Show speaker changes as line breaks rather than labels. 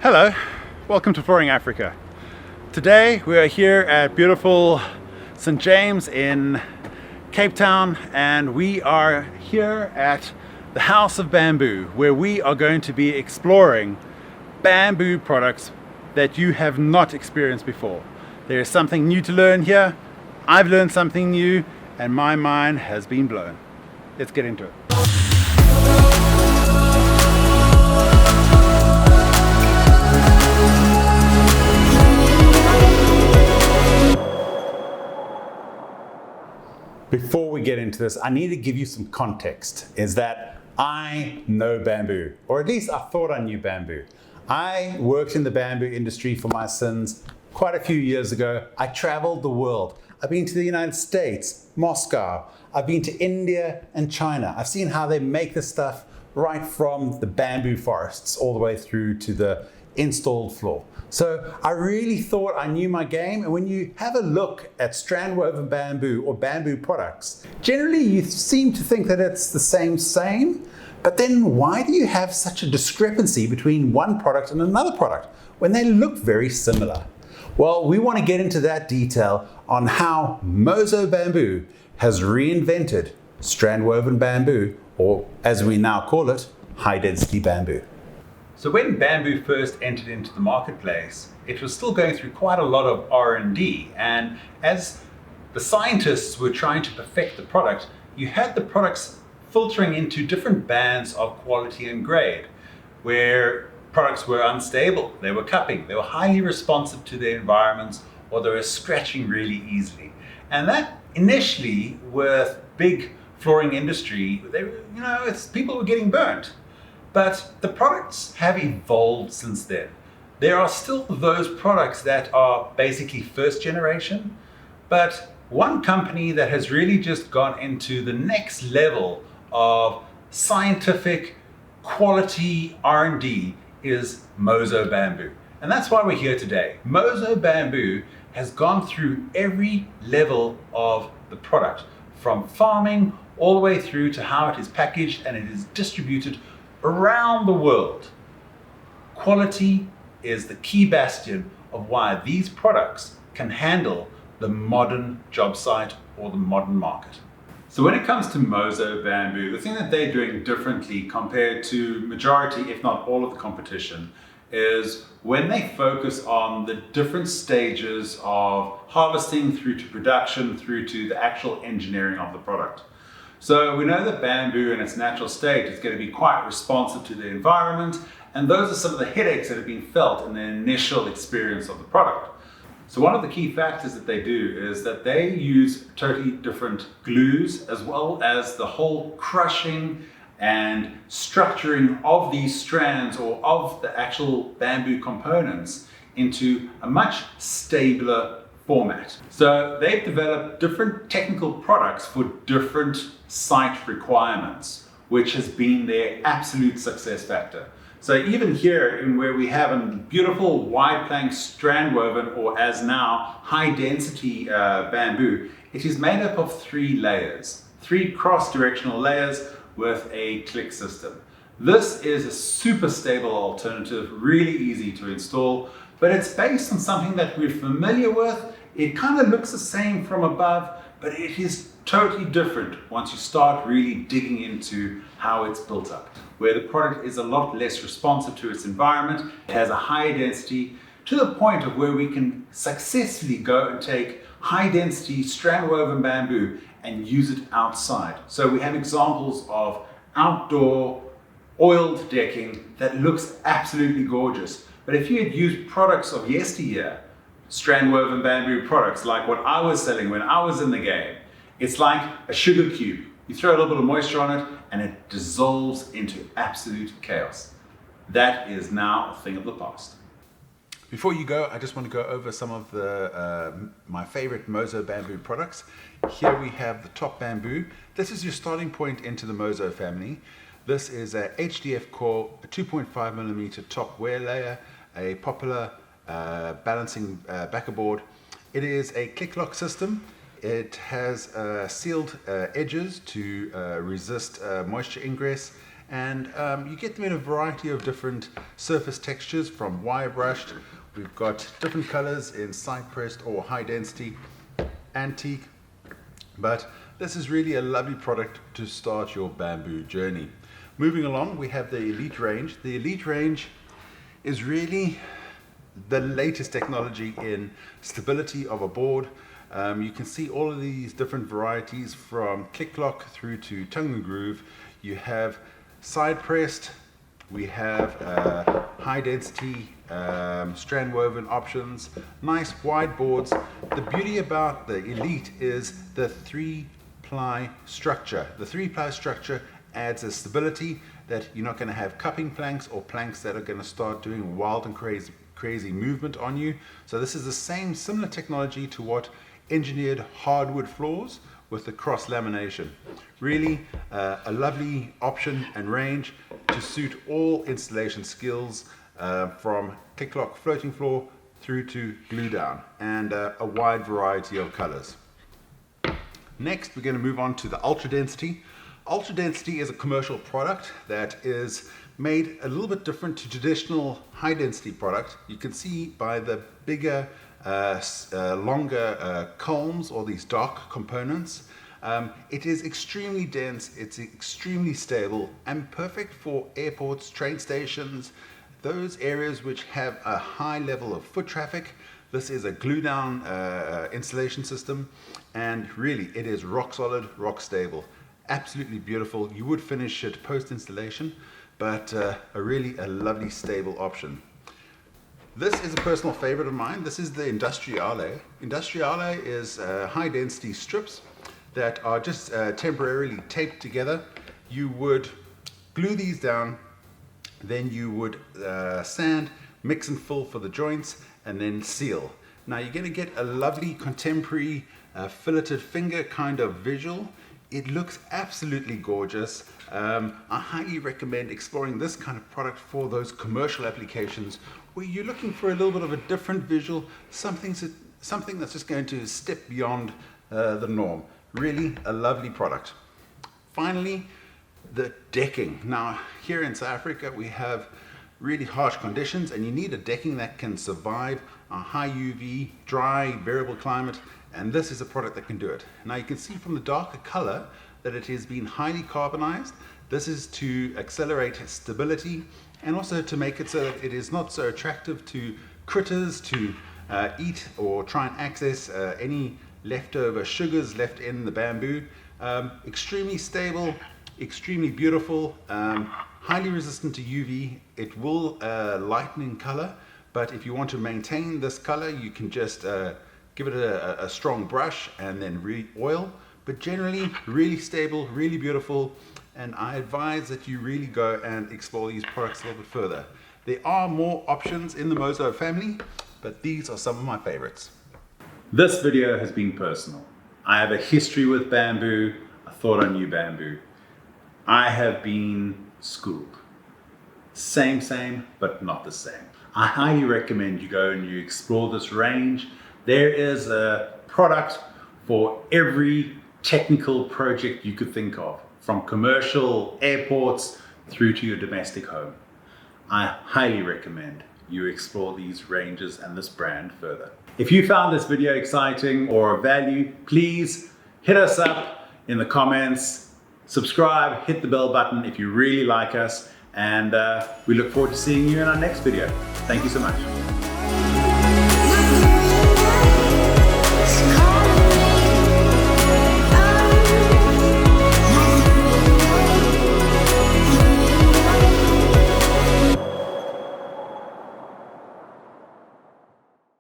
Hello, welcome to Flooring Africa. Today we are here at beautiful St. James in Cape Town, and we are here at the House of Bamboo, where we are going to be exploring bamboo products that you have not experienced before. There is something new to learn here. I've learned something new and my mind has been blown. Let's get into it. Before we get into this, I need to give you some context. Is that I know bamboo, or at least I thought I knew bamboo. I worked in the bamboo industry for my sins quite a few years ago. I traveled the world. I've been to the United States, Moscow. I've been to India and China. I've seen how they make this stuff right from the bamboo forests all the way through to the installed floor. So I really thought I knew my game, and when you have a look at strand woven bamboo or bamboo products, generally you seem to think that it's the same, but then why do you have such a discrepancy between one product and another product when they look very similar? Well, we want to get into that detail on how Mozo Bamboo has reinvented strand woven bamboo, or as we now call it, high density bamboo. So when bamboo first entered into the marketplace, it was still going through quite a lot of R&D, and as the scientists were trying to perfect the product, you had the products filtering into different bands of quality and grade, where products were unstable, they were cupping, they were highly responsive to their environments, or they were scratching really easily. And that initially, with big flooring industry, people were getting burnt. But the products have evolved since then. There are still those products that are basically first generation, but one company that has really just gone into the next level of scientific quality R&D is Mozo Bamboo. And that's why we're here today. Mozo Bamboo has gone through every level of the product, from farming all the way through to how it is packaged and it is distributed around the world. Quality is the key bastion of why these products can handle the modern job site or the modern market. So when it comes to Mozo Bamboo, the thing that they're doing differently compared to majority, if not all of the competition, is when they focus on the different stages of harvesting through to production, through to the actual engineering of the product. So we know that bamboo in its natural state is going to be quite responsive to the environment, and those are some of the headaches that have been felt in the initial experience of the product. So one of the key factors that they do is that they use totally different glues, as well as the whole crushing and structuring of these strands or of the actual bamboo components into a much stabler format. So they've developed different technical products for different site requirements, which has been their absolute success factor. So even here, in where we have a beautiful wide plank strand woven, or as now high density bamboo, it is made up of 3 layers, 3 cross-directional layers with a click system. This is a super stable alternative, really easy to install, but it's based on something that we're familiar with. It kind of looks the same from above, but it is totally different once you start really digging into how it's built up, where the product is a lot less responsive to its environment. It has a higher density to the point of where we can successfully go and take high density strand woven bamboo and use it outside. So we have examples of outdoor oiled decking that looks absolutely gorgeous. But if you had used products of yesteryear, strand woven bamboo products like what I was selling when I was in the game, it's like a sugar cube. You throw a little bit of moisture on it and it dissolves into absolute chaos. That is now a thing of the past. Before you go, I just want to go over some of the my favorite Mozo Bamboo products. Here we have the top bamboo. This is your starting point into the Mozo family. This is a HDF core, a 2.5 millimeter top wear layer, a popular balancing backerboard. It is a click lock system. It has sealed edges to resist moisture ingress, And you get them in a variety of different surface textures, from wire brushed. We've got different colors in side pressed or high density, antique. But this is really a lovely product to start your bamboo journey. Moving along, we have the Elite range. The Elite range is really the latest technology in stability of a board. You can see all of these different varieties, from click lock through to tongue and groove. You have side pressed, we have high density strand woven options, nice wide boards. The beauty about the Elite is the 3-ply structure. The 3-ply structure adds a stability that you're not going to have cupping planks or planks that are going to start doing wild and crazy movement on you. So this is the similar technology to what engineered hardwood floors with the cross lamination. Really a lovely option and range to suit all installation skills, from click lock floating floor through to glue down, and a wide variety of colors. Next, we're going to move on to the Ultra Density. Ultra Density is a commercial product that is made a little bit different to traditional high density product. You can see by the bigger, longer culms, or these dark components. It is extremely dense, it's extremely stable, and perfect for airports, train stations, those areas which have a high level of foot traffic. This is a glue down installation system, and really it is rock solid, rock stable. Absolutely beautiful. You would finish it post installation, but a lovely stable option. This is a personal favorite of mine. This is the Industriale. Industriale is high density strips that are just temporarily taped together. You would glue these down, then you would sand, mix and fill for the joints, and then seal. Now you're going to get a lovely contemporary filleted finger kind of visual. It looks absolutely gorgeous. I highly recommend exploring this kind of product for those commercial applications where you're looking for a little bit of a different visual, something that's just going to step beyond the norm. Really a lovely product. Finally, the decking. Now here in South Africa we have really harsh conditions, and you need a decking that can survive a high UV, dry, variable climate, and this is a product that can do it. Now you can see from the darker color that it has been highly carbonized. This is to accelerate stability, and also to make it so that it is not so attractive to critters to eat or try and access any leftover sugars left in the bamboo. Extremely stable, extremely beautiful, highly resistant to UV. It will lighten in color, but if you want to maintain this color, you can just give it a strong brush and then re-oil. But generally, really stable, really beautiful, and I advise that you really go and explore these products a little bit further. There are more options in the Mozo family, but these are some of my favorites. This video has been personal. I have a history with bamboo. I thought I knew bamboo. I have been schooled. Same, but not the same. I highly recommend you go and you explore this range. There is a product for every technical project you could think of, from commercial airports through to your domestic home. I highly recommend you explore these ranges and this brand further. If you found this video exciting or of value, please hit us up in the comments, subscribe, hit the bell button if you really like us, and we look forward to seeing you in our next video. Thank you so much.